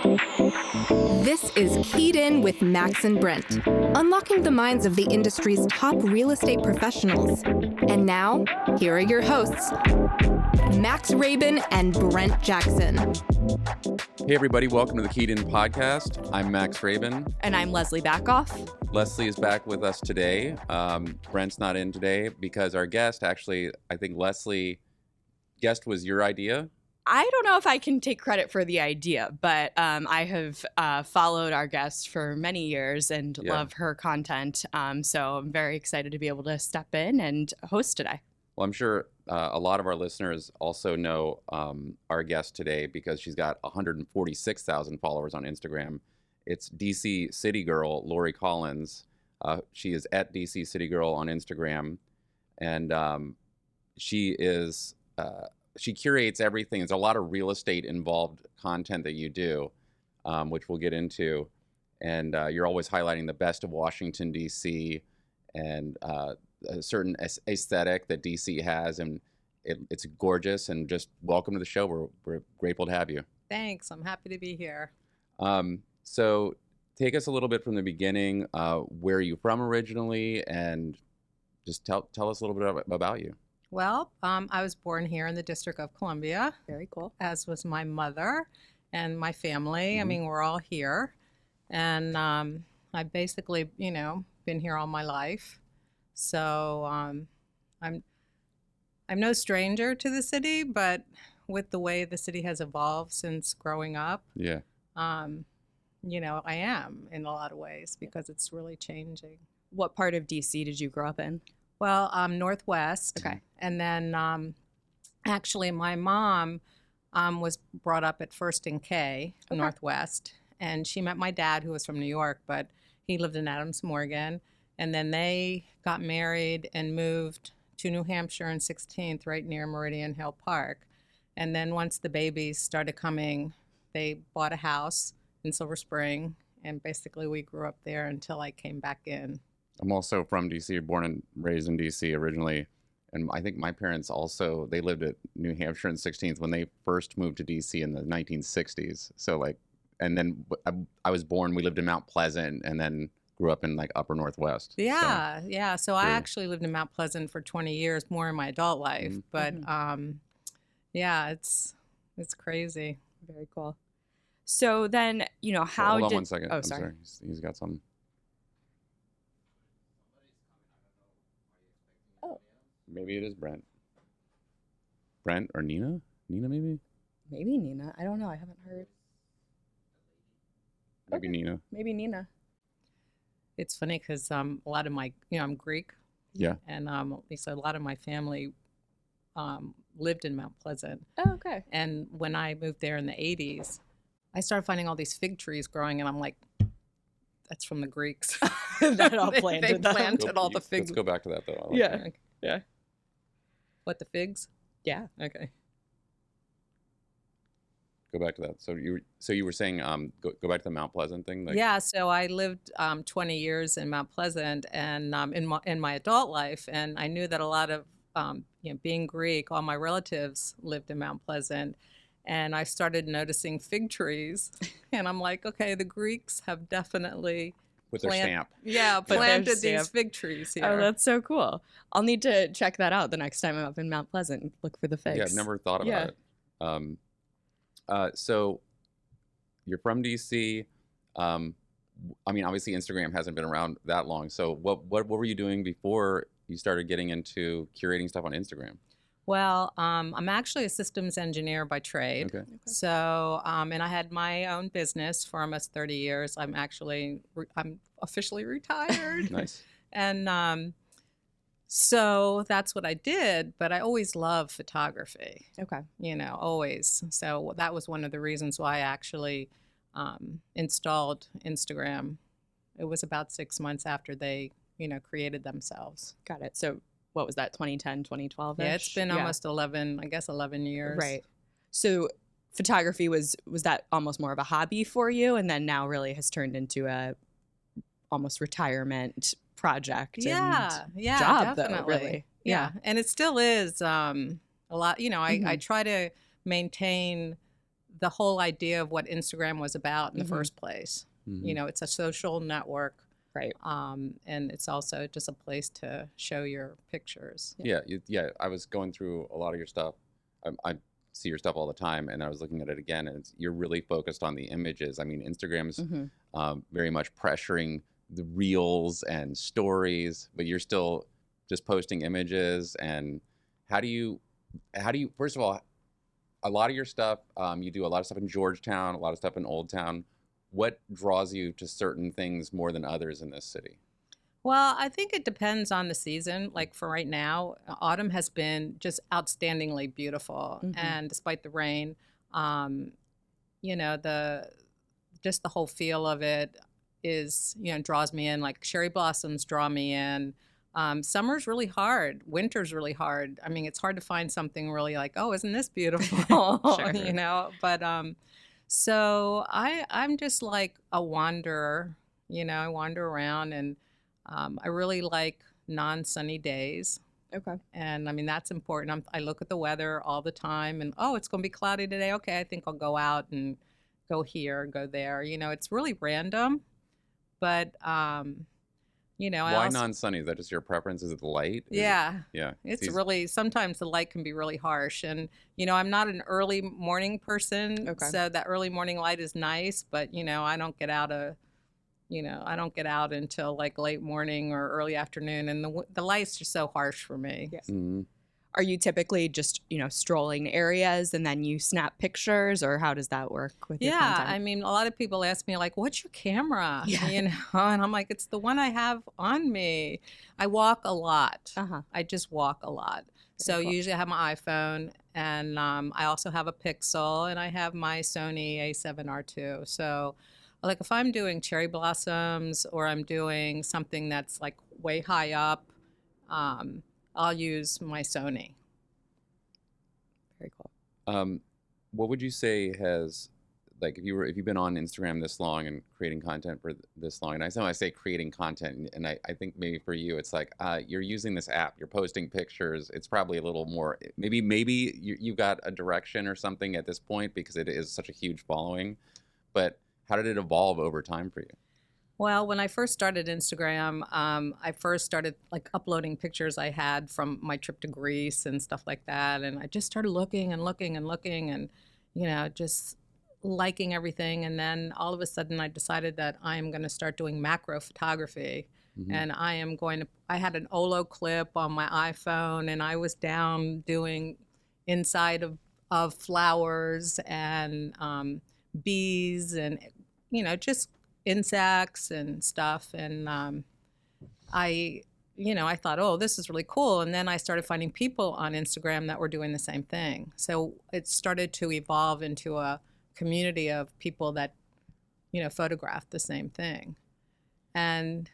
This is Keyed In with Max and Brent, unlocking the minds of the industry's top real estate professionals. And now, here are your hosts, Max Rabin and Brent Jackson. Hey everybody, welcome to the Keyed In podcast. I'm Max Rabin. And I'm Leslie Backoff. Leslie is back with us today. Brent's not in today because our guest, actually, I think Leslie, guest was your idea. I don't know if I can take credit for the idea, but I have followed our guest for many years and love her content. So I'm very excited to be able to step in and host today. Well, I'm sure a lot of our listeners also know our guest today because she's got 146,000 followers on Instagram. It's DC City Girl, Laurie Collins. She is at DC City Girl on Instagram. And she curates everything. There's a lot of real estate involved content that you do, which we'll get into. And you're always highlighting the best of Washington, D.C. and a certain aesthetic that D.C. has. And it's gorgeous. And just welcome to the show. We're grateful to have you. Thanks. I'm happy to be here. So take us a little bit from the beginning. Where are you from originally? And just tell us a little bit about you. Well, I was born here in the District of Columbia. Very cool. As was my mother and my family. Mm-hmm. I mean, we're all here. And I've basically, been here all my life. So I'm no stranger to the city, but with the way the city has evolved since growing up, I am in a lot of ways because it's really changing. What part of DC did you grow up in? Well, Northwest. Okay. And then actually my mom was brought up at First and K, Northwest. And she met my dad, who was from New York, but he lived in Adams Morgan. And then they got married and moved to New Hampshire in 16th, right near Meridian Hill Park. And then once the babies started coming, they bought a house in Silver Spring. And basically we grew up there until I came back in. I'm also from D.C., born and raised in D.C. originally. And I think my parents also, they lived at New Hampshire in 16th when they first moved to D.C. in the 1960s. So and then I was born, we lived in Mount Pleasant and then grew up in Upper Northwest. Yeah. So I actually lived in Mount Pleasant for 20 years, more in my adult life. Mm-hmm. But it's crazy. Very cool. So then, how Hold on 1 second. Oh, I'm sorry. He's got some. Oh. Maybe it is Brent. Brent or Nina? Nina, maybe? Maybe Nina. I don't know. I haven't heard. Maybe Nina. Maybe Nina. It's funny because a lot of my, I'm Greek. Yeah. And so a lot of my family lived in Mount Pleasant. Oh, okay. And when I moved there in the 80s, I started finding all these fig trees growing, and I'm like, that's from the Greeks. That all planted they them. planted all the figs. Let's go back to that, though. Yeah. What, the figs? Yeah. Okay. Go back to that. So you were saying go back to the Mount Pleasant thing? Yeah, so I lived 20 years in Mount Pleasant and in my adult life, and I knew that a lot of, being Greek, all my relatives lived in Mount Pleasant. And I started noticing fig trees, and I'm like, okay, the Greeks have definitely with their stamp. Yeah, With their planted stamp. these fig trees here. Oh, that's so cool. I'll need to check that out the next time I'm up in Mount Pleasant and look for the figs. Yeah, I've never thought about it. So you're from DC. Obviously Instagram hasn't been around that long. So what were you doing before you started getting into curating stuff on Instagram? Well, I'm actually a systems engineer by trade. Okay. So, and I had my own business for almost 30 years. I'm officially retired. Nice. And so that's what I did, but I always loved photography. Okay. Always. So that was one of the reasons why I actually installed Instagram. It was about 6 months after they, created themselves. Got it. So what was that, 2010, 2012? Yeah, it's been almost 11 years. Right. So photography was that almost more of a hobby for you, and then now really has turned into a almost retirement project and job, definitely. though, really. Yeah. And it still is a lot. I try to maintain the whole idea of what Instagram was about in the first place. Mhm. You know, it's a social network. Right. And it's also just a place to show your pictures. Yeah, I was going through a lot of your stuff. I see your stuff all the time, and I was looking at it again, and you're really focused on the images. I mean, Instagram's very much pressuring the reels and stories, but you're still just posting images. And how do you first of all, a lot of your stuff, you do a lot of stuff in Georgetown, a lot of stuff in Old Town. What draws you to certain things more than others in this city? Well, I think it depends on the season. Like for right now, autumn has been just outstandingly beautiful, and despite the rain, you know, just the whole feel of it is, you know, draws me in. Like cherry blossoms draw me in. Summer's really hard. Winter's really hard. I mean, it's hard to find something really like, oh, isn't this beautiful? Sure. You know, but so I'm just like a wanderer. You know, I wander around, and I really like non-sunny days. Okay. And I mean, that's important. I look at the weather all the time, and oh, it's going to be cloudy today. Okay, I think I'll go out and go here, go there. You know, it's really random, but you know, Why non-sunny? Is that just your preference? Is it the light? Yeah. Yeah. It's really, sometimes the light can be really harsh. And, you know, I'm not an early morning person. Okay. So that early morning light is nice, but, you know, I don't get out until like late morning or early afternoon. And the light's just so harsh for me. Yes. Mm-hmm. Are you typically just, strolling areas and then you snap pictures, or how does that work with your content? I mean, a lot of people ask me like, what's your camera? Yeah. You know, and I'm like, it's the one I have on me. I walk a lot. I just walk a lot. So cool. usually I have my iPhone, and I also have a Pixel, and I have my Sony A7R2. So like if I'm doing cherry blossoms or I'm doing something that's like way high up, I'll use my Sony. Very cool. What would you say has, like, if you've been on Instagram this long and creating content for this long, and I say creating content, and I think maybe for you it's like you're using this app, you're posting pictures. It's probably a little more, maybe you've got a direction or something at this point because it is such a huge following. But how did it evolve over time for you? Well, when I first started Instagram, I first started like uploading pictures I had from my trip to Greece and stuff like that. And I just started looking and looking and looking and, you know, just liking everything. And then all of a sudden I decided that I am going to start doing macro photography. And I had an Olo clip on my iPhone, and I was down doing inside of flowers and bees and, you know, just insects and stuff. And I thought, oh, this is really cool. And then I started finding people on Instagram that were doing the same thing. So it started to evolve into a community of people that, you know, photograph the same thing. And,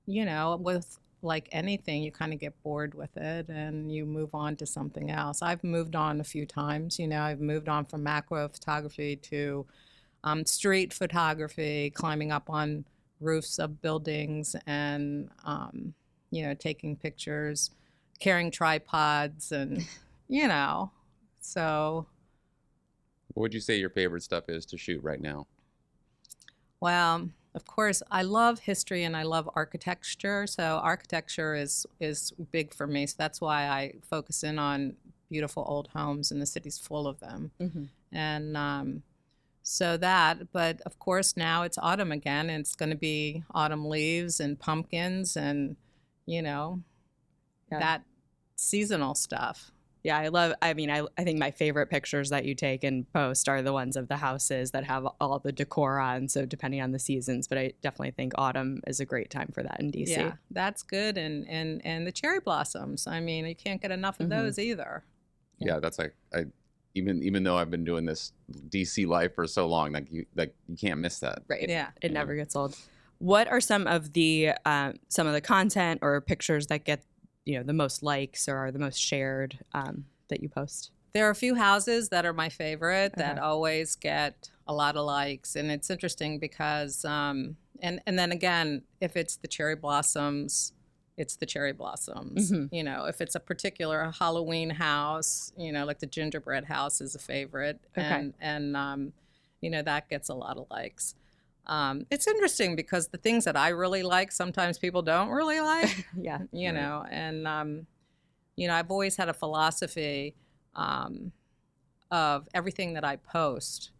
you know, with like anything, you kind of get bored with it and you move on to something else. I've moved on a few times. You know, I've moved on from macro photography to street photography, climbing up on roofs of buildings and, you know, taking pictures, carrying tripods and, you know, so. What would you say your favorite stuff is to shoot right now? Well, of course, I love history and I love architecture. So architecture is big for me. So that's why I focus in on beautiful old homes, and the city's full of them. And but of course now it's autumn again, and it's going to be autumn leaves and pumpkins and, you know, that seasonal stuff. Yeah, I think my favorite pictures that you take and post are the ones of the houses that have all the decor on. So depending on the seasons, but I definitely think autumn is a great time for that in DC. Yeah, that's good. And the cherry blossoms. I mean, you can't get enough of those either. Yeah, that's like, even though I've been doing this DC life for so long, you can't miss that. Right. Yeah. It never gets old. What are some of the content or pictures that get, you know, the most likes or are the most shared that you post? There are a few houses that are my favorite that always get a lot of likes. And it's interesting because, and then again, if it's the cherry blossoms, it's the cherry blossoms. You know, if it's a particular Halloween house, you know, like the gingerbread house is a favorite. Okay. And you know, that gets a lot of likes. It's interesting because the things that I really like, sometimes people don't really like, Yeah. you know, and, you know, I've always had a philosophy of everything that I post,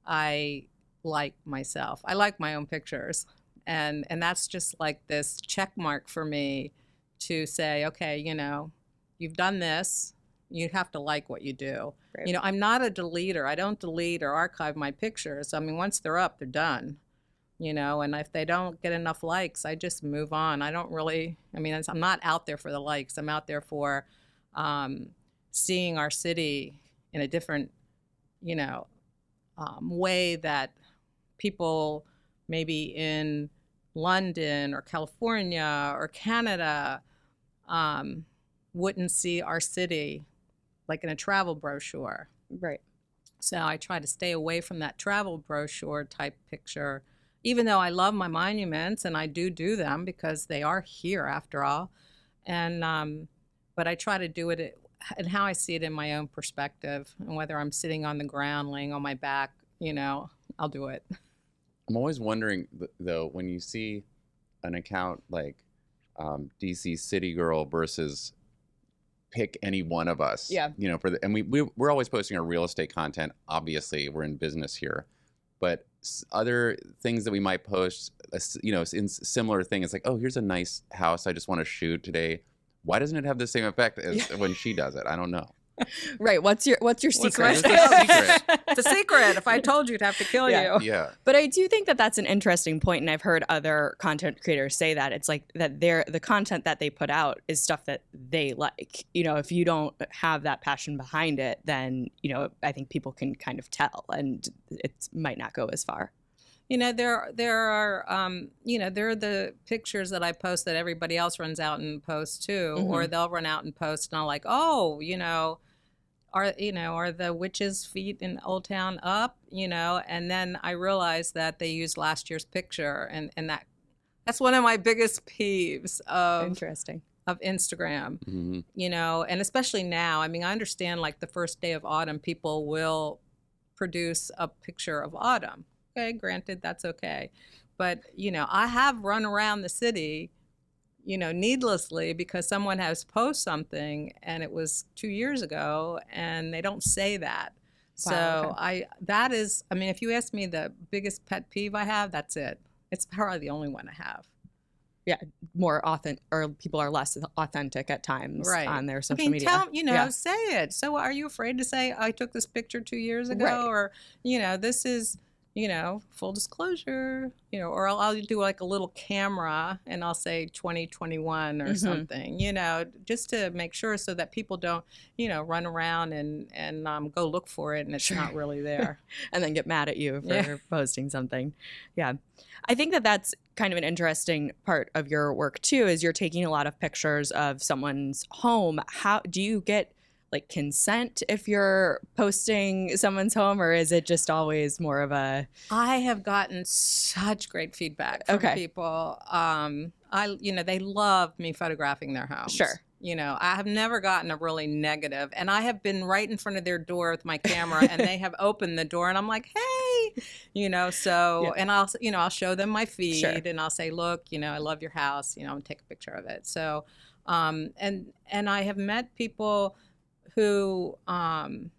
I like myself. I like my own pictures. And that's just like this check mark for me to say, okay, you know, you've done this. You have to like what you do. Right. You know, I'm not a deleter. I don't delete or archive my pictures. I mean, once they're up, they're done. You know, and if they don't get enough likes, I just move on. I don't really, I mean, I'm not out there for the likes. I'm out there for seeing our city in a different, you know, way that people maybe in London or California or Canada wouldn't see our city like in a travel brochure. Right. So I try to stay away from that travel brochure type picture, even though I love my monuments and I do them because they are here after all. And but I try to do it and how I see it in my own perspective, and whether I'm sitting on the ground, laying on my back, you know, I'll do it. I'm always wondering, though, when you see an account like DC City Girl versus pick any one of us. Yeah. You know, and we're always posting our real estate content. Obviously, we're in business here, but other things that we might post, you know, in similar thing, it's like, oh, here's a nice house I just want to shoot today. Why doesn't it have the same effect as when she does it? I don't know. Right. What's your secret? What's the secret? It's a secret. If I told you, it'd have to kill you. Yeah. But I do think that that's an interesting point, and I've heard other content creators say that it's like that the content that they put out is stuff that they like. You know, if you don't have that passion behind it, then, you know, I think people can kind of tell, and it might not go as far. You know, there are, you know, there are the pictures that I post that everybody else runs out and posts too, or they'll run out and post, and I'll like, oh, you know, are the witches' feet in Old Town up, you know? And then I realized that they used last year's picture, and that's one of my biggest peeves of Instagram, you know, and especially now. I mean, I understand like the first day of autumn, people will produce a picture of autumn. Okay, granted, that's okay. But, you know, I have run around the city, you know, needlessly because someone has posted something and it was 2 years ago and they don't say that. Wow, so okay. That is, I mean, if you ask me the biggest pet peeve I have, that's it. It's probably the only one I have. Yeah, more authentic, or people are less authentic at times on their social media. You know, say it. So are you afraid to say, I took this picture 2 years ago? Or, you know, this is, you know, full disclosure, you know, or I'll do like a little camera and I'll say 2021 or something, you know, just to make sure so that people don't, you know, run around and go look for it and it's not really there. And then get mad at you for posting something. Yeah. I think that that's kind of an interesting part of your work too, is you're taking a lot of pictures of someone's home. How do you get like consent if you're posting someone's home, or is it just always more of a? I have gotten such great feedback from people. You know, they love me photographing their homes. Sure. You know, I have never gotten a really negative, and I have been right in front of their door with my camera and they have opened the door and I'm like, hey, you know, so, and I'll show them my feed and I'll say, look, you know, I love your house, you know, and take a picture of it. So, and I have met people who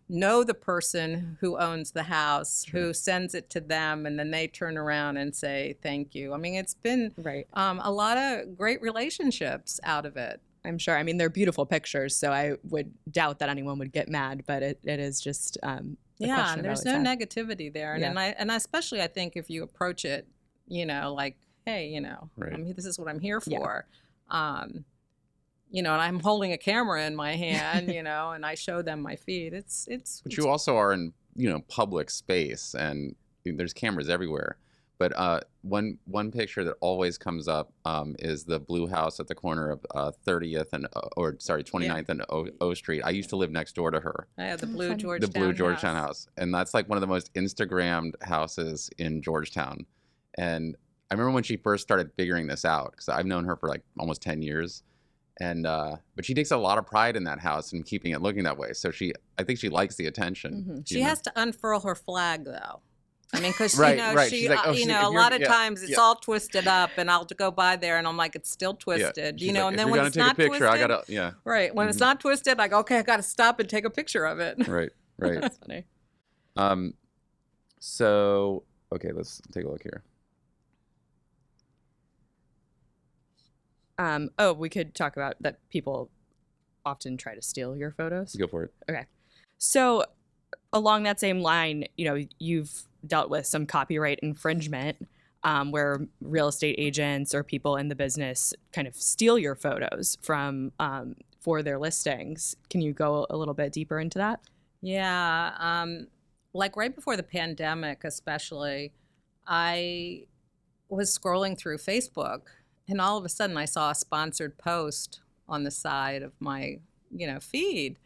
know the person who owns the house, who sends it to them, and then they turn around and say thank you. I mean, it's been a lot of great relationships out of it. I'm sure. I mean, they're beautiful pictures, so I would doubt that anyone would get mad, but it is just and there's no negativity there. And I especially, I think if you approach it, you know, like, hey, you know, I mean, this is what I'm here for. You know, and I'm holding a camera in my hand, you know, and I show them my feed. But you also are in, you know, public space, and there's cameras everywhere. But one picture that always comes up is the blue house at the corner of 29th and O Street. I used to live next door to her. Yeah, the blue Georgetown. The blue Georgetown house, and that's like one of the most Instagrammed houses in Georgetown. And I remember when she first started figuring this out, because I've known her for like almost 10 years. And but she takes a lot of pride in that house and keeping it looking that way. So I think she likes the attention. She has to unfurl her flag, though. I mean, because Right, you know, right. she, She's like, oh, you she's know, like, a if lot you're- of times it's yeah. all twisted up, and I'll go by there, and I'm like, it's still twisted, She's you know. like, And if then you're when gonna it's take not a picture, twisted, I gotta, yeah. right? When it's not twisted, like, okay, I got to stop and take a picture of it. Right, right. That's funny. So okay, let's take a look here. We could talk about that people often try to steal your photos. Go for it. Okay. So along that same line, you know, you've dealt with some copyright infringement where real estate agents or people in the business kind of steal your photos from for their listings. Can you go a little bit deeper into that? Yeah, like right before the pandemic, especially, I was scrolling through Facebook, and all of a sudden I saw a sponsored post on the side of my, feed,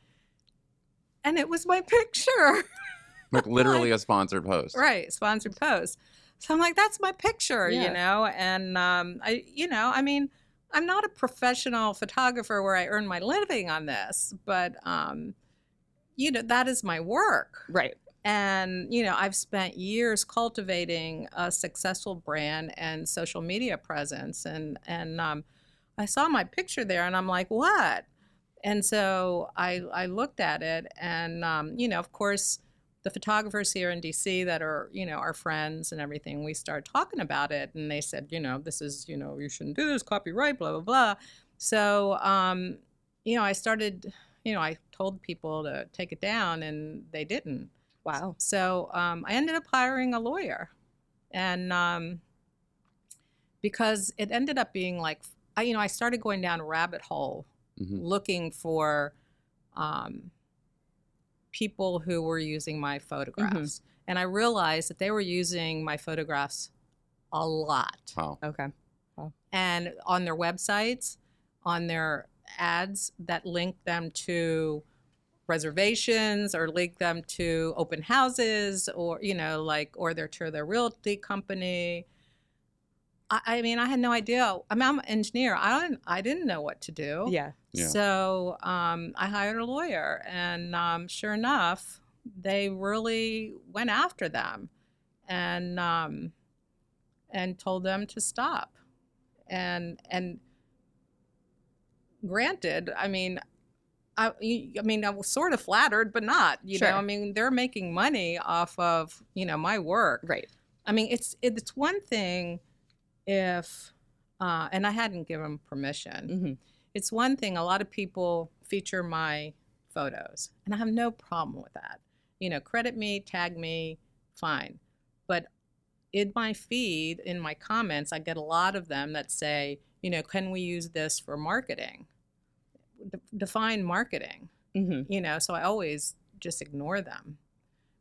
and it was my picture. Like literally a sponsored post. Right, sponsored post. So I'm like, that's my picture, Yeah. and I mean, I'm not a professional photographer where I earn my living on this, but that is my work. Right. And, I've spent years cultivating a successful brand and social media presence. And I saw my picture there and I'm like, what? And so I looked at it and, of course, the photographers here in DC that are, our friends and everything, we started talking about it. And they said, this is, you shouldn't do this, copyright, blah, blah, blah. So, I started, I told people to take it down and they didn't. Wow. So I ended up hiring a lawyer, and because it ended up being like, I started going down a rabbit hole looking for people who were using my photographs, and I realized that they were using my photographs a lot. Wow. Okay. And on their websites, on their ads that link them to reservations or link them to open houses or or to their realty company. I mean, I had no idea. I'm an engineer. I didn't know what to do. Yeah. Yeah. So I hired a lawyer, and sure enough, they really went after them and told them to stop. And granted, I mean, I was sort of flattered, but not, Sure. I mean, they're making money off of, my work. Right. I mean, it's one thing if, and I hadn't given permission. It's one thing, a lot of people feature my photos, and I have no problem with that. Credit me, tag me, fine. But in my feed, in my comments, I get a lot of them that say, can we use this for marketing? Define marketing, so I always just ignore them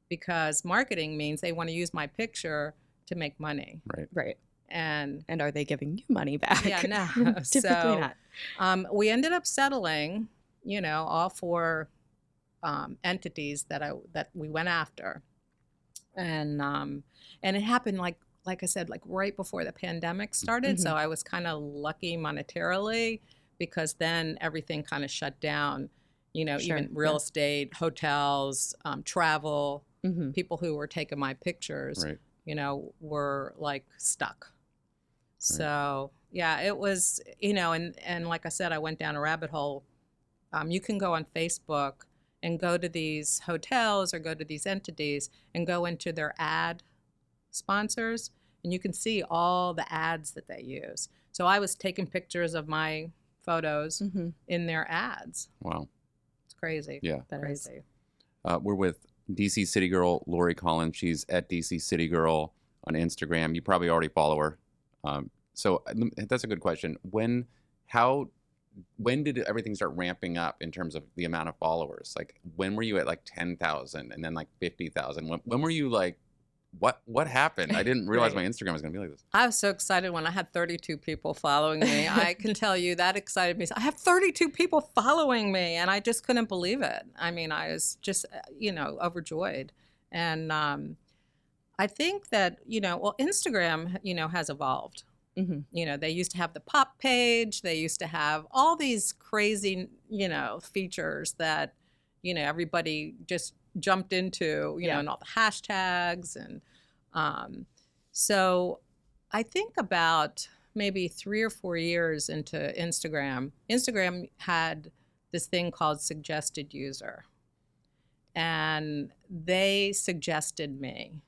because marketing means they want to use my picture to make money. Right. Right. And are they giving you money back? yeah, no. Typically So, not. we ended up settling, all four entities that we went after. And it happened like I said, like right before the pandemic started. So I was kind of lucky monetarily, because then everything kind of shut down, Sure. even real estate, hotels, travel, people who were taking my pictures, Right. Were like stuck. So yeah, it was, and like I said, I went down a rabbit hole. You can go on Facebook and go to these hotels or go to these entities and go into their ad sponsors, and you can see all the ads that they use. So I was taking pictures of my photos in their ads. Wow. It's crazy. Yeah. That is. Crazy. We're with DC City Girl Laurie Collins. She's at DC City Girl on Instagram. You probably already follow her. So that's a good question. When did everything start ramping up in terms of the amount of followers? Like, when were you at like 10,000 and then like 50,000? When were you like, what happened? I didn't realize Right. my Instagram was going to be like this. I was so excited when I had 32 people following me. I can tell you that excited me. I have 32 people following me, and I just couldn't believe it. I mean, I was just, overjoyed. And I I think that, well, Instagram, has evolved. They used to have the pop page. They used to have all these crazy, features that, everybody just jumped into, and all the hashtags. And so I think about maybe 3 or 4 years into Instagram had this thing called suggested user. And they suggested me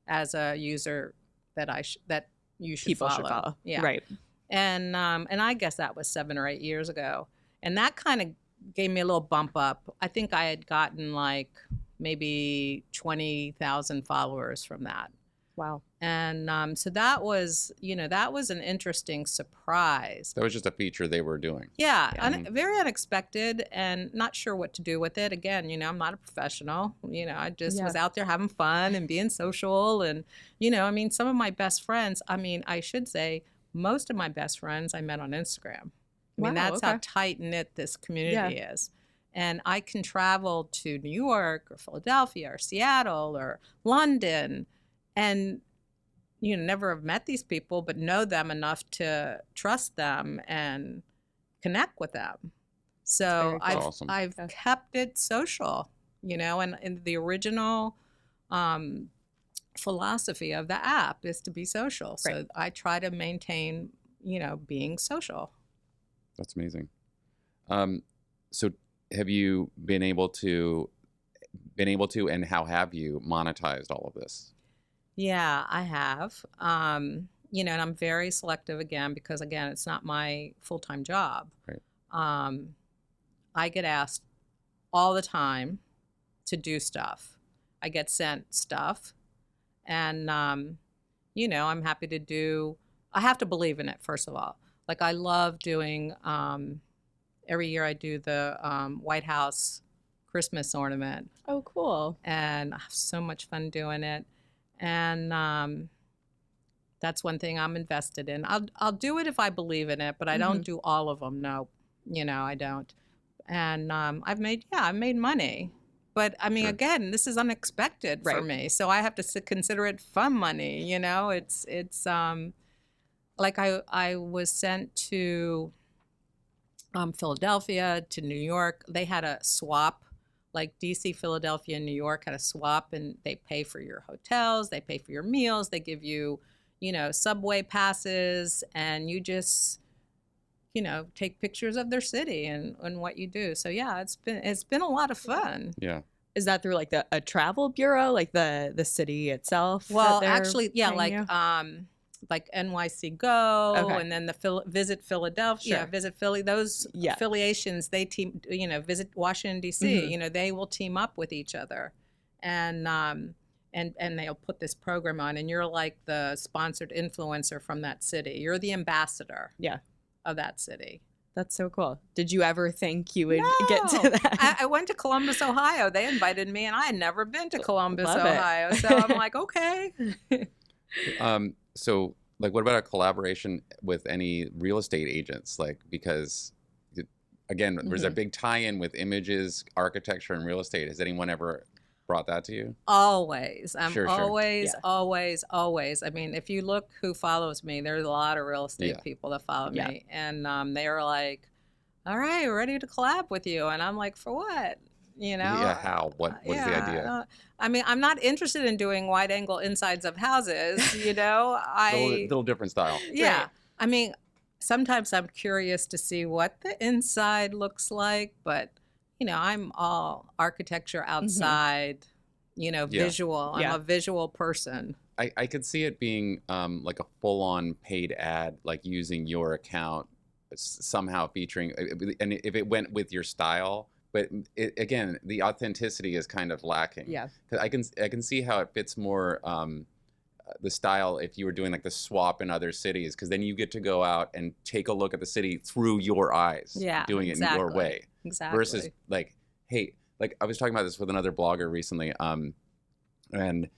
as a user that that you should People follow. should follow. Yeah. Right. And I guess that was 7 or 8 years ago. And that kind of gave me a little bump up. I think I had gotten like maybe 20,000 followers from that. Wow. And so that was an interesting surprise. That was just a feature they were doing. Yeah, very unexpected, and not sure what to do with it. Again, I'm not a professional. I just was out there having fun and being social. And, some of my best friends, I should say most of my best friends I met on Instagram. That's how tight-knit this community is. And I can travel to New York or Philadelphia or Seattle or London and never have met these people, but know them enough to trust them and connect with them. So I've kept it social, and in the original philosophy of the app is to be social. Right. So I try to maintain, being social. That's amazing. So have you been able to, and how have you monetized all of this? Yeah, I have. And I'm very selective again, because again, it's not my full-time job. Right. I get asked all the time to do stuff. I get sent stuff, and I'm happy to do. I have to believe in it, first of all. Like, I love doing. Every year I do the White House Christmas ornament. Oh, cool! And I have so much fun doing it. And that's one thing I'm invested in. I'll do it if I believe in it, but I don't do all of them. No, I don't. And I've made money, but sure. Again, this is unexpected for me, so I have to consider it fun money. It's like I was sent to Philadelphia, to New York. They had a swap. Like DC, Philadelphia, and New York had a swap, and they pay for your hotels, they pay for your meals, they give you, subway passes, and you just, take pictures of their city and what you do. So yeah, it's been a lot of fun. Yeah. Is that through like a travel bureau, like the city itself? Well, actually, yeah, like NYC Go, and then the Visit Philadelphia, Visit Philly, those affiliations, they team, Visit Washington, D.C., they will team up with each other. And they'll put this program on, and you're like the sponsored influencer from that city. You're the ambassador of that city. That's so cool. Did you ever think you would get to that? I went to Columbus, Ohio. They invited me, and I had never been to Columbus, Ohio. So I'm like, okay. So, like, what about a collaboration with any real estate agents? Like, because, again, there's a big tie-in with images, architecture, and real estate. Has anyone ever brought that to you? Always. Sure. Always. If you look who follows me, there's a lot of real estate people that follow me. And they are like, all right, we're ready to collab with you. And I'm like, for what? Yeah, how? What is the idea? I'm not interested in doing wide angle insides of houses, little different style. Yeah. Right. Sometimes I'm curious to see what the inside looks like, but I'm all architecture outside, visual. I'm a visual person. I could see it being like a full-on paid ad, like using your account somehow featuring, and if it went with your style. But again, the authenticity is kind of lacking. Yeah. 'Cause I can see how it fits more the style if you were doing like the swap in other cities, because then you get to go out and take a look at the city through your eyes. Yeah. Doing it in your way. Exactly. Versus like, hey, like I was talking about this with another blogger recently, and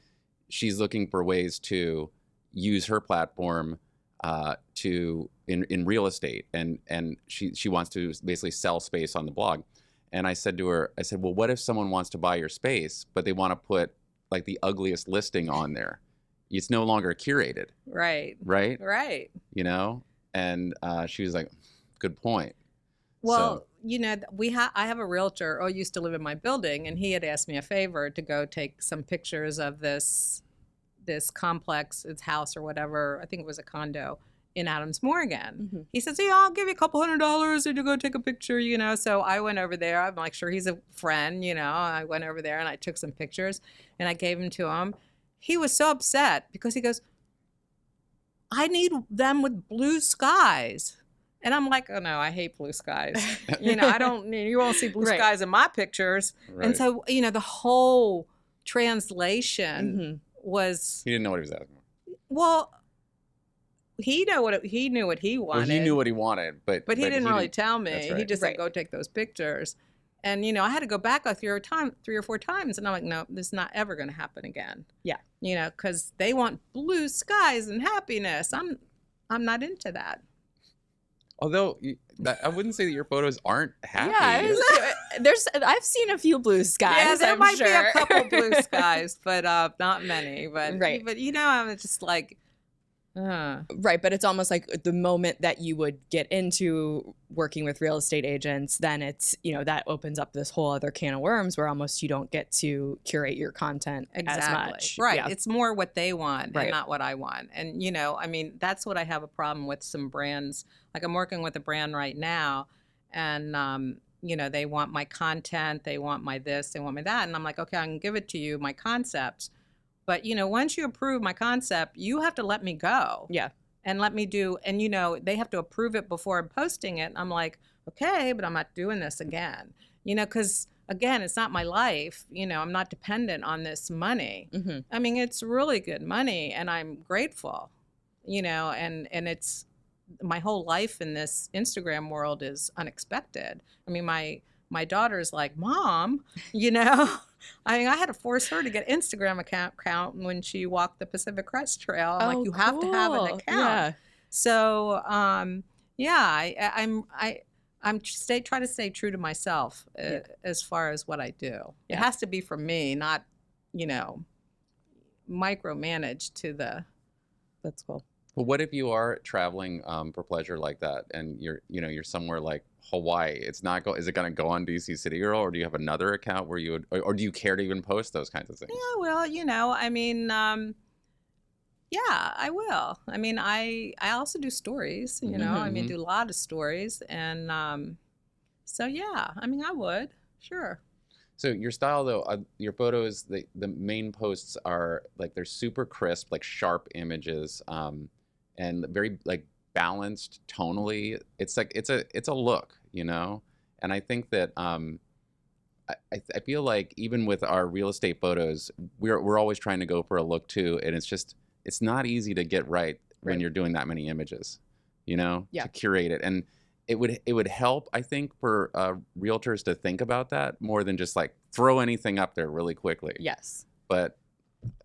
she's looking for ways to use her platform in real estate, and she wants to basically sell space on the blog. And I said to her, well, what if someone wants to buy your space, but they want to put like the ugliest listing on there? it's no longer curated, Right. right? Right. You know? And she was like, good point. Well, So, you know, I have a realtor who used to live in my building, and he had asked me a favor to go take some pictures of this complex, its house or whatever. I think it was a condo in Adams Morgan. Mm-hmm. He says, "Yeah, I'll give you a couple $100 to go take a picture." You know, so I went over there. I'm like, sure, he's a friend. You know, I went over there and I took some pictures, and I gave them to him. He was so upset because he goes, "I need them with blue skies." And I'm like, oh no, I hate blue skies. You know, you won't see blue Right. skies in my pictures. right. And so, you know, the whole translation Mm-hmm. was, He didn't know what he was asking for. well, he knew what he wanted. Well, he knew what he wanted, but but he didn't really tell me. That's He right. just Right. said, go take those pictures. And, you know, I had to go back 3 or 4 times. And I'm like, no, this is not ever going to happen again. Yeah. You know, because they want blue skies and happiness. I'm not into that. Although I wouldn't say that your photos aren't happy. Yeah, I've seen a few blue skies. Yeah, there I'm might sure. be a couple blue skies, but not many. But Right. But you know, I'm just like, Right, but it's almost like the moment that you would get into working with real estate agents, then it's, you know, that opens up this whole other can of worms where almost you don't get to curate your content exactly as much. right. Yeah. It's more what they want Right. and not what I want. And you know, I mean, that's what I have a problem with some brands. Like I'm working with a brand right now, and you know, they want my content, they want my this, they want my that, and I'm like, okay, I can give it to you, my concepts. But, you know, once you approve my concept, you have to let me go. Yeah. And let me do, and, you know, they have to approve it before I'm posting it. And I'm like, okay, but I'm not doing this again. You know, because, again, it's not my life. You know, I'm not dependent on this money. Mm-hmm. I mean, it's really good money, and I'm grateful, you know, and it's my whole life in this Instagram world is unexpected. I mean, my daughter's like, Mom, you know, I mean, I had to force her to get Instagram account when she walked the Pacific Crest Trail. I'm like, you have to have an account. Yeah. So, yeah, I'm try to stay true to myself as far as what I do. It Yeah. has to be for me, not, you know, micromanage to the. That's cool. But what if you are traveling for pleasure like that, and you're somewhere like Hawaii? Is it going to go on DC City Girl, or do you have another account where you would, or do you care to even post those kinds of things? Yeah, well, you know, I mean, yeah, I will. I mean, I also do stories. You know, I mean, Mhm. do a lot of stories, and so yeah, I mean, I would sure. So your style, though, your photos, the main posts are like they're super crisp, like sharp images, and very like balanced tonally. It's like it's a look, you know. And I think that I feel like even with our real estate photos, we're always trying to go for a look too, and it's not easy to get right when Right. you're doing that many images, you know, Yeah. to curate it. And it would help, I think, for realtors to think about that more than just like throw anything up there really quickly. Yes. But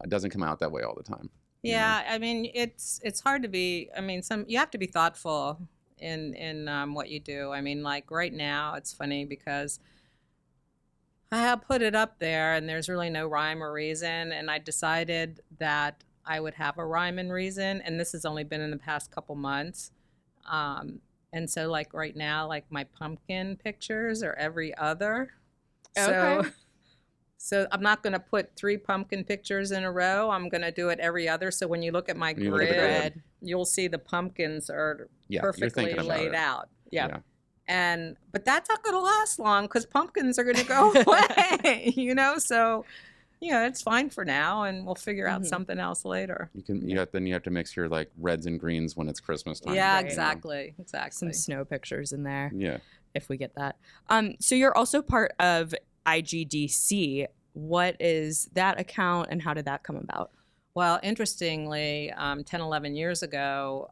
it doesn't come out that way all the time. you know? Yeah, I mean, it's hard to be. I mean, you have to be thoughtful in what you do. I mean, like right now, it's funny because I have put it up there, and there's really no rhyme or reason. And I decided that I would have a rhyme and reason, and this has only been in the past couple months. And so, like right now, like my pumpkin pictures are every other. Okay. So I'm not going to put 3 pumpkin pictures in a row. I'm going to do it every other. So when you look at my When you look at the grid, grid. you'll see the pumpkins are Yeah, you're perfectly thinking about laid it. out. Yeah. But that's not going to last long because pumpkins are going to go away, you know? So, you know, it's fine for now, and we'll figure out Mhm. something else later. Then you have to mix your like reds and greens when it's Christmas time. Yeah, Right. exactly. Some Exactly. snow pictures in there Yeah. if we get that. So you're also part of IGDC. What is that account and how did that come about? Well, interestingly, 10, 11 years ago,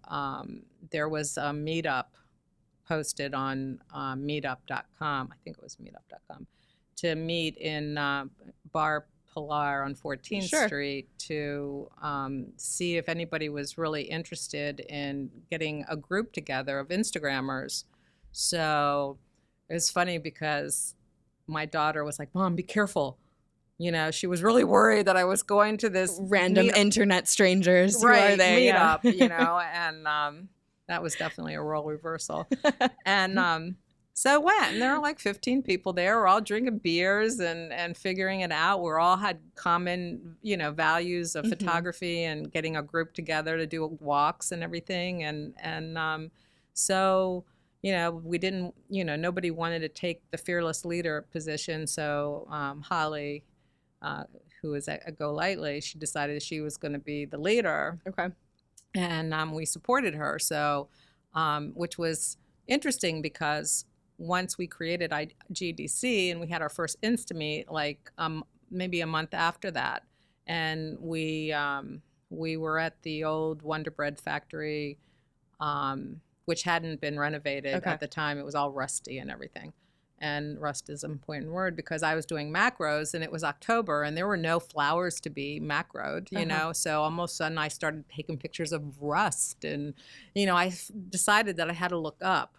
there was a meetup posted on meetup.com. I think it was meetup.com to meet in Bar Pilar on 14th Sure. Street to see if anybody was really interested in getting a group together of Instagrammers. So it was funny because my daughter was like, Mom, be careful. she was really worried that I was going to this Random internet strangers. Who are they? meetup, and that was definitely a role reversal. And so I went, and there were like 15 people there. We're all drinking beers and figuring it out. We all had common, values of photography and getting a group together to do walks and everything. And so, we didn't, nobody wanted to take the fearless leader position. So Holly, who was at Go Lightly, she decided she was going to be the leader. Okay. And we supported her. So, which was interesting because once we created GDC and we had our first Insta meet, like maybe a month after that, and we were at the old Wonder Bread factory, which hadn't been renovated at the time. It was all rusty and everything. And rust is an important word because I was doing macros and it was October and there were no flowers to be macroed, So almost sudden I started taking pictures of rust and, I decided that I had to look up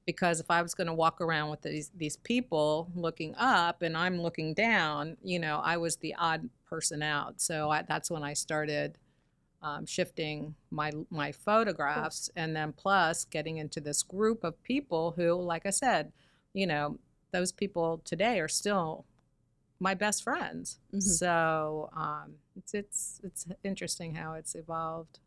because if I was going to walk around with these people looking up and I'm looking down, I was the odd person out. So that's when I started shifting my photographs and then plus getting into this group of people who, like I said, those people today are still my best friends. Mm-hmm. So it's interesting how it's evolved.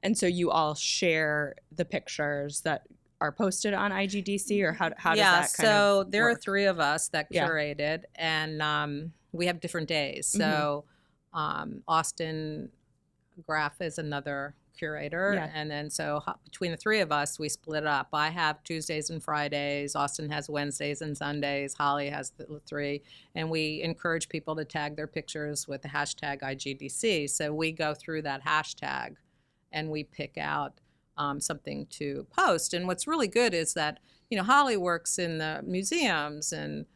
And so you all share the pictures that are posted on IGDC, or how does that kind of so there work? are 3 of us that curated, and we have different days. So Austin Graff is another curator, and then so between the 3 of us we split up. I have Tuesdays and Fridays, Austin has Wednesdays and Sundays, Holly has the 3, and we encourage people to tag their pictures with the hashtag IGDC. So we go through that hashtag and we pick out something to post. And what's really good is that Holly works in the museums and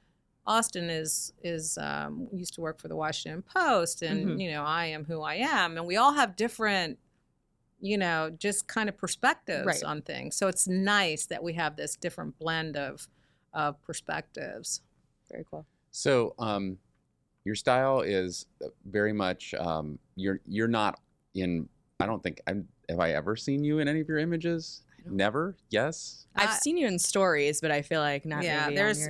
Austin is used to work for the Washington Post, and I am who I am, and we all have different just kind of perspectives on things. So it's nice that we have this different blend of perspectives. Very cool. So your style is very much you're not in. I don't think have I ever seen you in any of your images? Never. Yes. I've seen you in stories, but I feel like not. Yeah. Maybe there's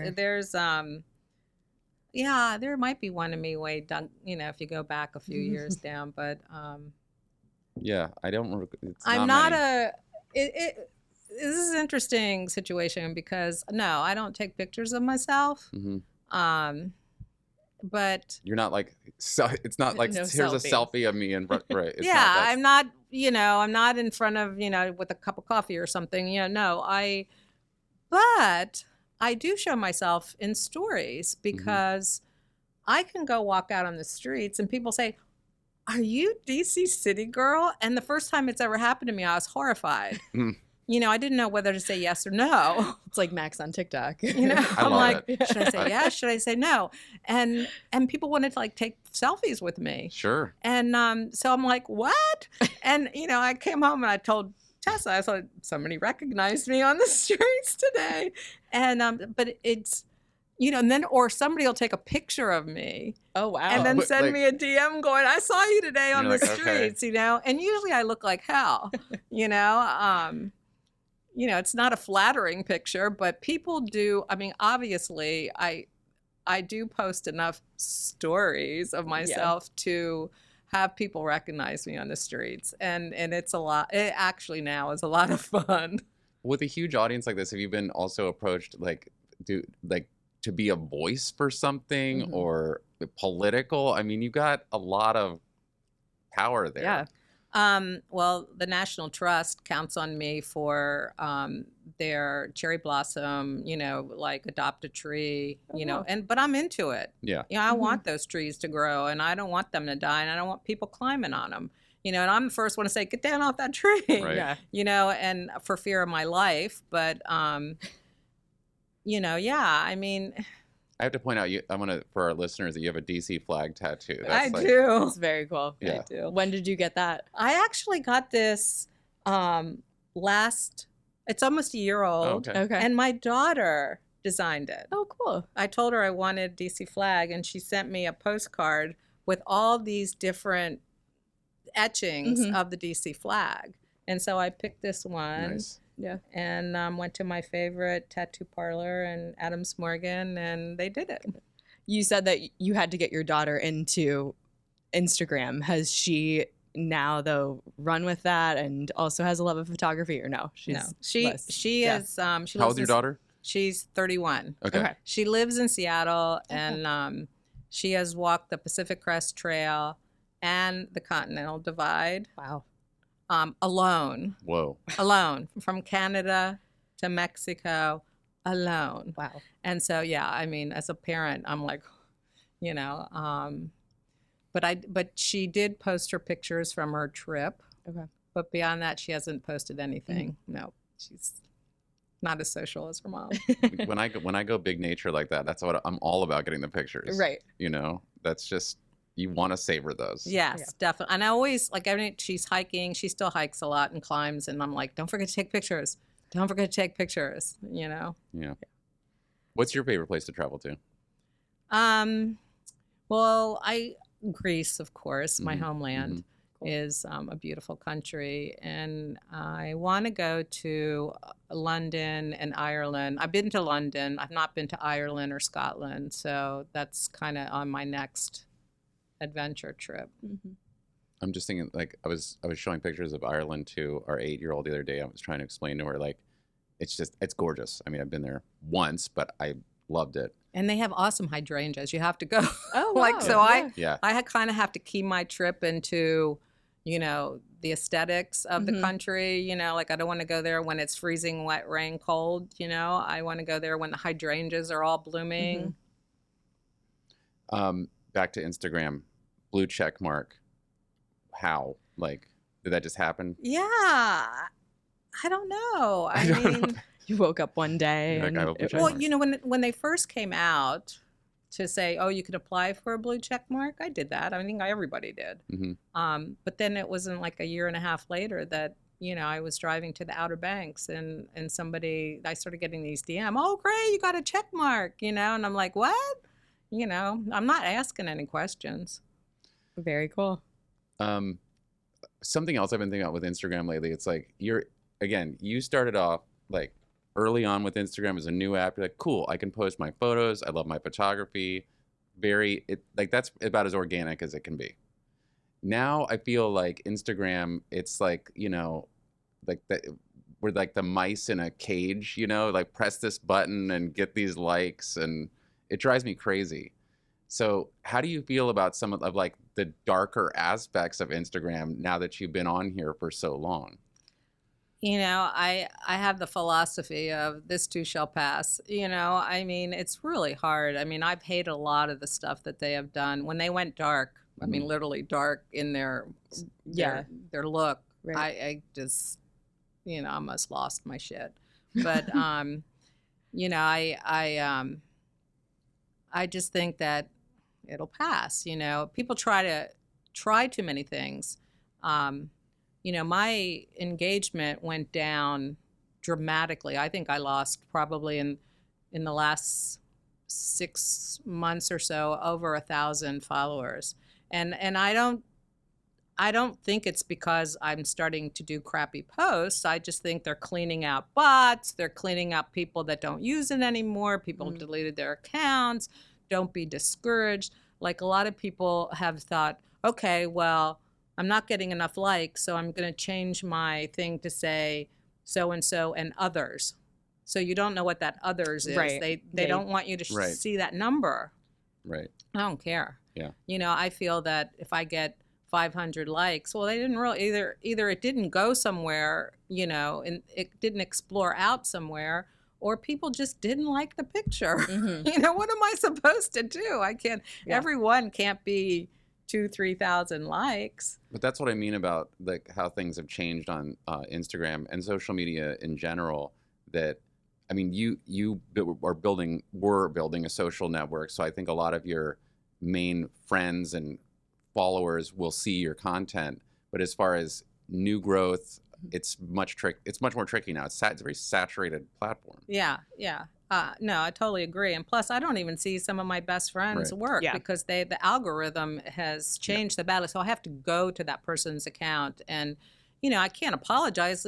there might be one of me way done. If you go back a few years down, but. Yeah, I don't. I'm not a. This is an interesting situation because no, I don't take pictures of myself. Mm-hmm. But you're not like. So it's not like here's a selfie of me and right. It's I'm not. I'm not in front of with a cup of coffee or something. No, but I do show myself in stories because I can go walk out on the streets and people say, "Are you DC City Girl?" And the first time it's ever happened to me, I was horrified. I didn't know whether to say yes or no. It's like Max on TikTok. I'm like, should I say yes? Should I say no? And people wanted to take selfies with me. Sure. And so I'm like, what? And I came home and I told Tessa, I thought somebody recognized me on the streets today. And but it's and then or somebody will take a picture of me. Oh wow! And then send me a DM going, "I saw you today on the streets," And usually I look like hell, it's not a flattering picture, but people do. I mean, obviously, I do post enough stories of myself to have people recognize me on the streets, and it's a lot. It actually now is a lot of fun. With a huge audience like this, have you been also approached to be a voice for something or political? I mean, you got a lot of power there. Yeah. Well, the National Trust counts on me for their cherry blossom, adopt a tree, but I'm into it. Yeah. I want those trees to grow and I don't want them to die and I don't want people climbing on them. And I'm the first one to say, get down off that tree, right. And for fear of my life. But, I mean, I have to point out, for our listeners, that you have a DC flag tattoo. I do. It's very cool. Yeah. I do. When did you get that? I actually got this it's almost a year old. Oh, okay. And my daughter designed it. Oh, cool. I told her I wanted DC flag, and she sent me a postcard with all these different etchings of the DC flag. And so I picked this one. Nice. Yeah. And went to my favorite tattoo parlor in Adams Morgan, and they did it. You said that you had to get your daughter into Instagram. Has she now, though, run with that and also has a love of photography, or no? No, she less- is. yeah. She How lives old's your daughter? She's 31. Okay. She lives in Seattle, and she has walked the Pacific Crest Trail and the Continental Divide. Wow. Alone. Whoa. Alone. From Canada to Mexico, alone. Wow. And so, yeah, I mean, as a parent, I'm like, you know, but she did post her pictures from her trip. Okay. But beyond that, she hasn't posted anything. No, she's not as social as her mom. when I go big nature like that, that's what I'm all about, getting the pictures. Right. You know, that's just, you want to savor those. Yes, definitely. And I always, like, every she's hiking, she still hikes a lot and climbs, and I'm like, don't forget to take pictures. Don't forget to take pictures, you know? Yeah. What's your favorite place to travel to? Well, Greece, of course, my Mhm, homeland, is a beautiful country, and I want to go to London and Ireland. I've been to London. I've not been to Ireland or Scotland, so that's kind of on my next adventure trip. I'm just thinking, like, I was showing pictures of Ireland to our 8-year-old the other day. I was trying to explain to her, like, it's gorgeous. I mean, I've been there once, but I loved it. And they have awesome hydrangeas. You have to go. Oh, like, wow. so Yeah. I kind of have to key my trip into, you know, the aesthetics of the country. You know, like, I don't want to go there when it's freezing, wet, rain, cold. You know, I want to go there when the hydrangeas are all blooming. Back to Instagram, blue check mark. How? Like, did that just happen? Yeah. I don't know. I mean, You woke up one day You're like, and I hope it check was- well, you know, when they first came out to say, oh, you could apply for a blue check mark, I did that. I think everybody did. But then it wasn't like a year and a half later that, you know, I was driving to the Outer Banks, and I started getting these DM, oh, great, you got a check mark, you know, and I'm like, what? You know, I'm not asking any questions. Very cool. Something else I've been thinking about with Instagram lately, it's like, you started off like early on with Instagram as a new app. You're like, cool, I can post my photos. I love my photography. That's about as organic as it can be. Now I feel like Instagram, it's like, you know, like we're like the mice in a cage, you know, like press this button and get these likes, and it drives me crazy. So how do you feel about some of like the darker aspects of Instagram now that you've been on here for so long? You know, I have the philosophy of this too shall pass. You know, I mean, it's really hard. I mean, I've hated a lot of the stuff that they have done. When they went dark, I mean, literally dark in their look, Right. I just, you know, almost lost my shit. But, you know, I just think that it'll pass. You know, people try too many things. You know, my engagement went down dramatically. I think I lost probably in the last 6 months or so over 1,000 followers, and I don't think it's because I'm starting to do crappy posts. I just think they're cleaning out bots. They're cleaning out people that don't use it anymore. People have deleted their accounts. Don't be discouraged. Like, a lot of people have thought, okay, well, I'm not getting enough likes, so I'm going to change my thing to say so-and-so and others. So you don't know what that others is. Right. They don't want you to Right. see that number. Right. I don't care. Yeah. You know, I feel that if I get 500 likes, well, they didn't really either it didn't go somewhere, you know, and it didn't explore out somewhere, or people just didn't like the picture. You know, what am I supposed to do? I can't. Yeah. Everyone can't be 2,000-3,000 likes. But that's what I mean about like how things have changed on Instagram and social media in general. That, I mean, were building a social network, so I think a lot of your main friends and followers will see your content. But as far as new growth, it's much more tricky now. It's a very saturated platform. Yeah, yeah. No, I totally agree. And plus, I don't even see some of my best friends' Right. work Yeah. because the algorithm has changed the battle. So I have to go to that person's account, and I can't apologize.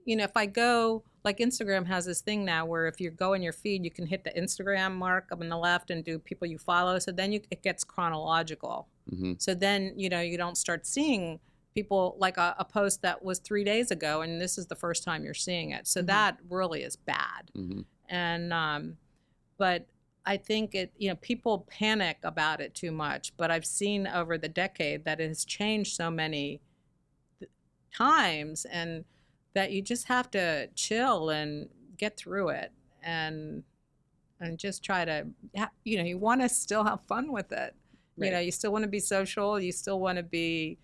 If I go, like Instagram has this thing now where if you go in your feed, you can hit the Instagram mark up on the left and do people you follow. So then it gets chronological. Mm-hmm. So then you don't start seeing people like a post that was 3 days ago, and this is the first time you're seeing it. So that really is bad. Mm-hmm. And but I think people panic about it too much. But I've seen over the decade that it has changed so many times, and that you just have to chill and get through it, and just try to you want to still have fun with it. Right. You still want to be social, you still want to be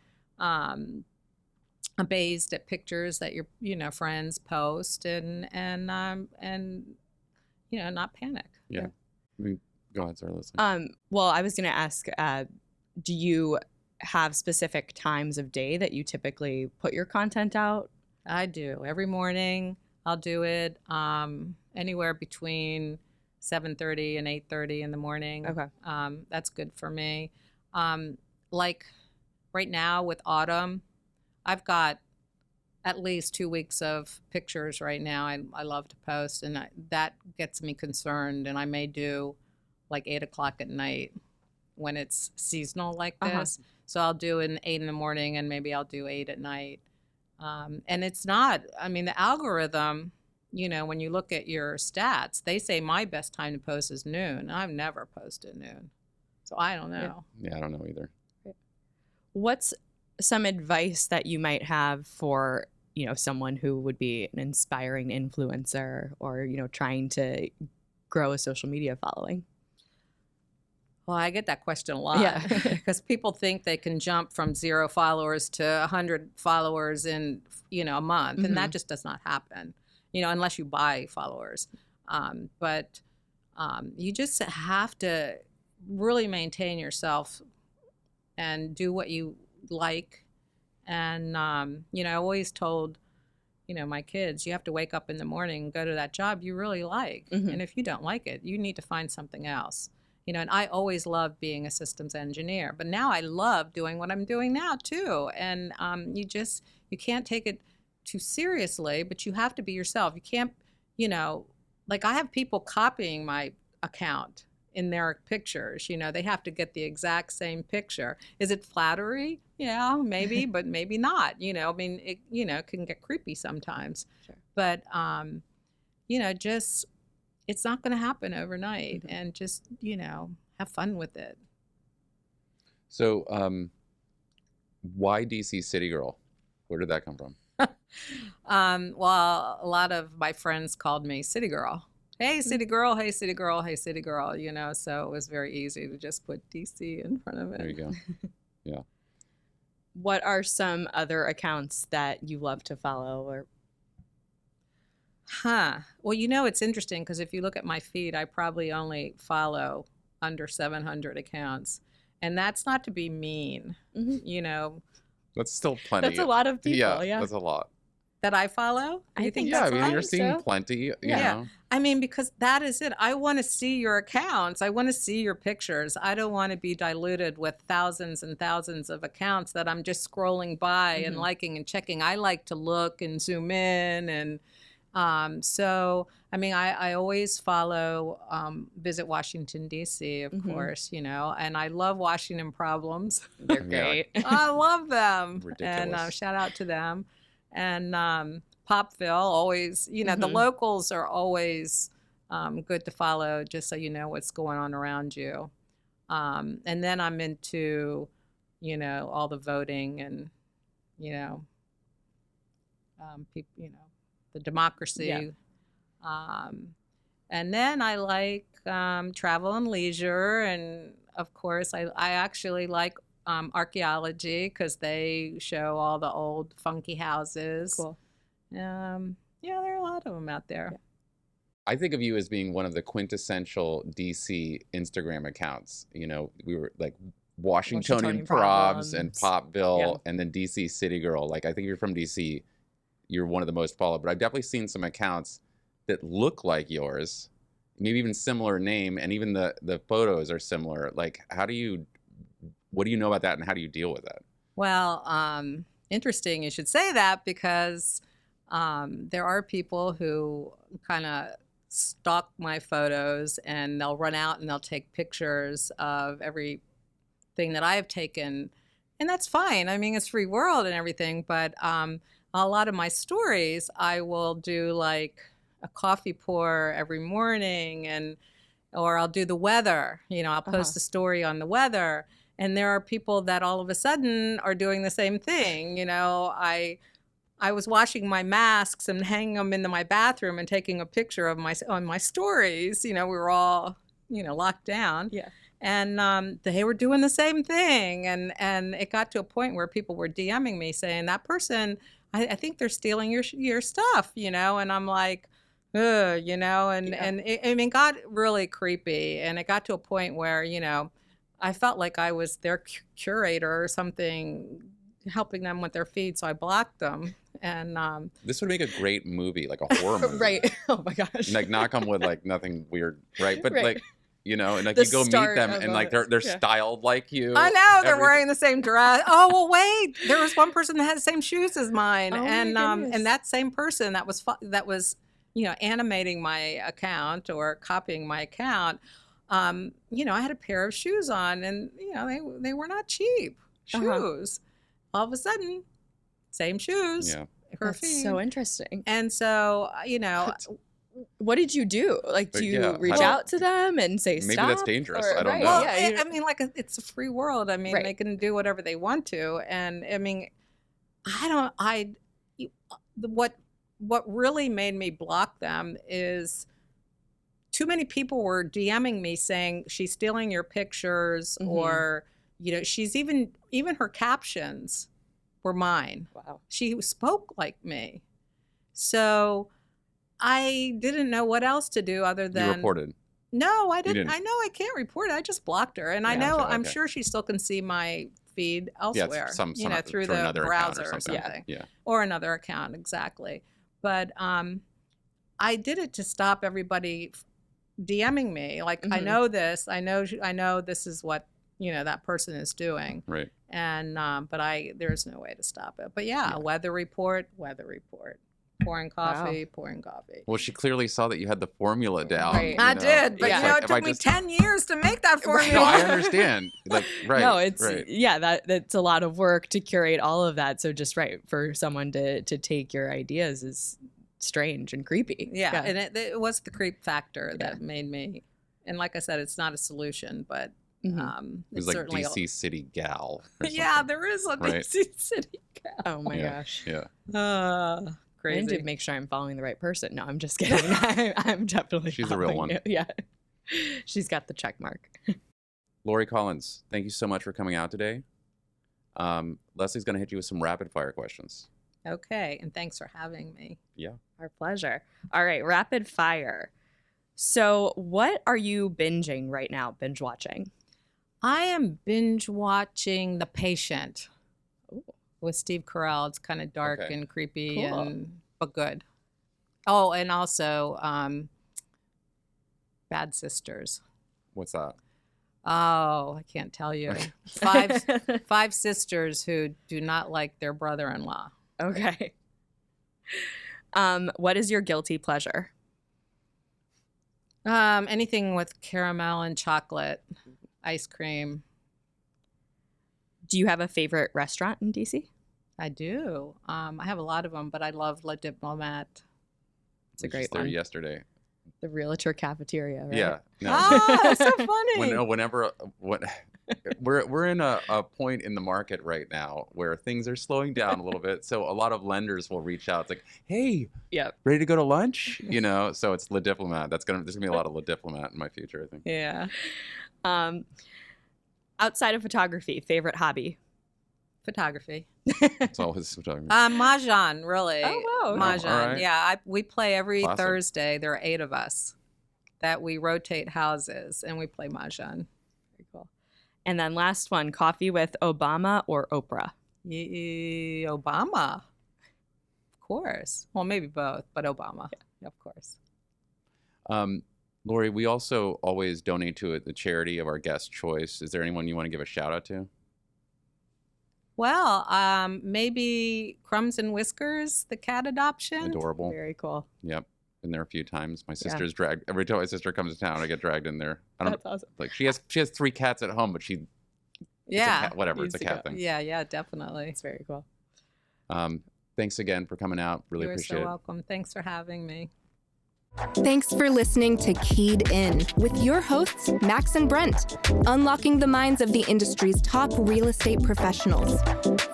amazed at pictures that your friends post, and not panic. Yeah. I mean, go ahead, Sarah. Listen. Well, I was going to ask, do you have specific times of day that you typically put your content out? I do. Every morning I'll do it anywhere between 7:30 and 8:30 in the morning. Okay. That's good for me. Like right now with autumn, I've got at least 2 weeks of pictures right now. I love to post, and that gets me concerned. And I may do like 8 o'clock at night when it's seasonal like this. So I'll do an 8 in the morning, and maybe I'll do 8 at night. And it's not, the algorithm, when you look at your stats, they say my best time to post is noon. I've never posted noon. So I don't know. Yeah, I don't know either. What's some advice that you might have for, someone who would be an inspiring influencer or, trying to grow a social media following? Well, I get that question a lot. Yeah. Because people think they can jump from 0 followers to 100 followers in, a month. And that just does not happen, unless you buy followers. But you just have to really maintain yourself and do what you like. And, I always told, my kids, you have to wake up in the morning and go to that job you really like. And if you don't like it, you need to find something else. And I always loved being a systems engineer, but now I love doing what I'm doing now too. And you can't take it too seriously, but you have to be yourself. You can't, like I have people copying my account in their pictures. They have to get the exact same picture. Is it flattery? Yeah, maybe, but maybe not. It can get creepy sometimes. Sure. But just. It's not going to happen overnight, and just, have fun with it. So, why DC City Girl? Where did that come from? Well, a lot of my friends called me City Girl. Hey, City Girl, hey, City Girl, hey, City Girl, so it was very easy to just put DC in front of it. There you go. Yeah. What are some other accounts that you love to follow or? Well, it's interesting because if you look at my feed, I probably only follow under 700 accounts. And that's not to be mean, That's still plenty. That's a lot of people, yeah. That's a lot. That I follow? I think Yeah, that's a lot, you're seeing so. plenty, you Yeah. know. Because that is it. I want to see your accounts. I want to see your pictures. I don't want to be diluted with thousands and thousands of accounts that I'm just scrolling by and liking and checking. I like to look and zoom in and I always follow Visit Washington, D.C., of course, and I love Washington Problems. They're great. I love them. Ridiculous. And shout out to them. And Popville, always, the locals are always good to follow just so you know what's going on around you. And then I'm into, all the voting and, people, the democracy. Yeah. And then I like travel and leisure. And of course, I actually like archaeology because they show all the old funky houses. Cool. There are a lot of them out there. Yeah. I think of you as being one of the quintessential DC Instagram accounts. We were like Washingtonian Washingtonian Probs and Problems. Popville Yeah. and then DC City Girl. Like, I think you're from DC. you're one of the most followed, but I've definitely seen some accounts that look like yours, maybe even similar name, and even the photos are similar. Like, what do you know about that, and how do you deal with that? Well, interesting you should say that, because there are people who kind of stalk my photos, and they'll run out and they'll take pictures of everything that I have taken. And that's fine. I mean, it's free world and everything. But a lot of my stories, I will do like a coffee pour every morning, or I'll do the weather. I'll post a story on the weather. And there are people that all of a sudden are doing the same thing. I was washing my masks and hanging them into my bathroom and taking a picture of on my stories. We were all, locked down. Yeah. And they were doing the same thing. And it got to a point where people were DMing me saying, that person, I think they're stealing your stuff, and I'm like, ugh, and it got really creepy. And it got to a point where, I felt like I was their curator or something, helping them with their feed. So I blocked them. And this would make a great movie, like a horror movie. Right. Oh my gosh. Like, knock on wood, like nothing weird, right? But Right. like, and like The you go meet start them, of and like they're styled like you. I know they're everything. wearing the same dress. Oh well, wait. There was one person that had the same shoes as mine, Oh, my and goodness. that same person that was animating my account or copying my account. I had a pair of shoes on, and they were not cheap shoes. All of a sudden, same shoes. Yeah. Her That's feed. so interesting. And so What did you do? Like, do you Yeah, reach out to them and say Maybe stop? that's dangerous. Or- I don't right, know. Well, Yeah, I mean, like it's a free world. I mean, Right. they can do whatever they want to, and I mean, what really made me block them is too many people were DMing me saying she's stealing your pictures, Mhm. or she's even her captions were mine. Wow. She spoke like me, so I didn't know what else to do other You than reported. No, I didn't. didn't? I know I can't report it. I just blocked her, and I Yeah, know gotcha, I'm okay. sure she still can see my feed Yeah, elsewhere. it's some through through the another account browser or something. something, Yeah. or another account exactly. But I did it to stop everybody DMing me. Like, I Mhm. know this. I know this is what that person is doing, Right. and but there's no way to stop it. But yeah, Yeah. weather report. Pouring coffee. Well, she clearly saw that you had the formula down. Right. I did, but Yeah. Like, it took me 10 years to make that formula. No, I understand. Like, right. No, it's right. that's a lot of work to curate all of that. So just for someone to take your ideas is strange and creepy. Yeah, and it was the creep factor Yeah. that made me. And like I said, it's not a solution, but Mhm. It was it's like certainly DC City Gal. or yeah, something. there is a Right. DC City Oh my Yeah. gosh. Yeah. gal. I need Crazy. to make sure I'm following the right person. No, I'm just kidding. I'm definitely She's the real following one. you. Yeah. She's got the check mark. Laurie Collins, thank you so much for coming out today. Leslie's going to hit you with some rapid fire questions. Okay, and thanks for having me. Our pleasure. All right, rapid fire. So, what are you binging right now? Binge watching? I am binge watching The Patient Ooh. with Steve Carell. It's kind of dark Okay. and creepy, Cool. but good. Oh, and also Bad Sisters. What's that? Oh, I can't tell you. Five sisters who do not like their brother-in-law. Okay. What is your guilty pleasure? Anything with caramel and chocolate, ice cream. Do you have a favorite restaurant in DC? I do. I have a lot of them, but I love Le Diplomat. It's a Was great just there one. yesterday. The Realtor Cafeteria, right? Yeah. No. Oh, so funny. Whenever we're in a point in the market right now where things are slowing down a little bit, so a lot of lenders will reach out. It's like, hey, Yep. ready to go to lunch? So it's Le Diplomat. There's gonna be a lot of Le Diplomat in my future, I think. Yeah. Outside of photography, favorite hobby? Photography. It's always photography. Mahjong, really. Oh, wow. Okay. Mahjong. All right. Yeah, we play every Classic. Thursday. There are 8 of us that we rotate houses, and we play Mahjong. Very cool. And then last one, coffee with Obama or Oprah? Obama. Of course. Well, maybe both, but Obama, of course. Laurie, we also always donate to the charity of our guest choice. Is there anyone you want to give a shout out to? Well, maybe Crumbs and Whiskers, the cat adoption. Adorable. Very cool. Yep. Been there a few times. My sister's dragged. Every time my sister comes to town, I get dragged in there. That's awesome. Like she has 3 cats at home, but it's a cat, whatever. It's a cat thing. Yeah, definitely. It's very cool. Thanks again for coming out. Really appreciate it. You're so welcome. Thanks for having me. Thanks for listening to Keyed In with your hosts, Max and Brent, unlocking the minds of the industry's top real estate professionals.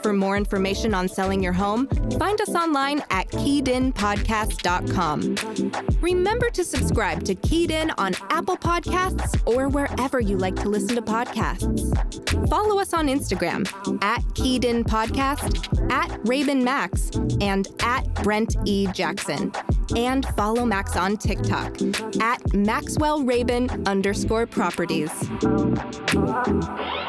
For more information on selling your home, find us online at KeyedInPodcast.com. Remember to subscribe to Keyed In on Apple Podcasts or wherever you like to listen to podcasts. Follow us on Instagram at Keyed In Podcast, at Rabin Max, and at Brent E. Jackson. And follow Max on TikTok at MaxwellRabin_properties.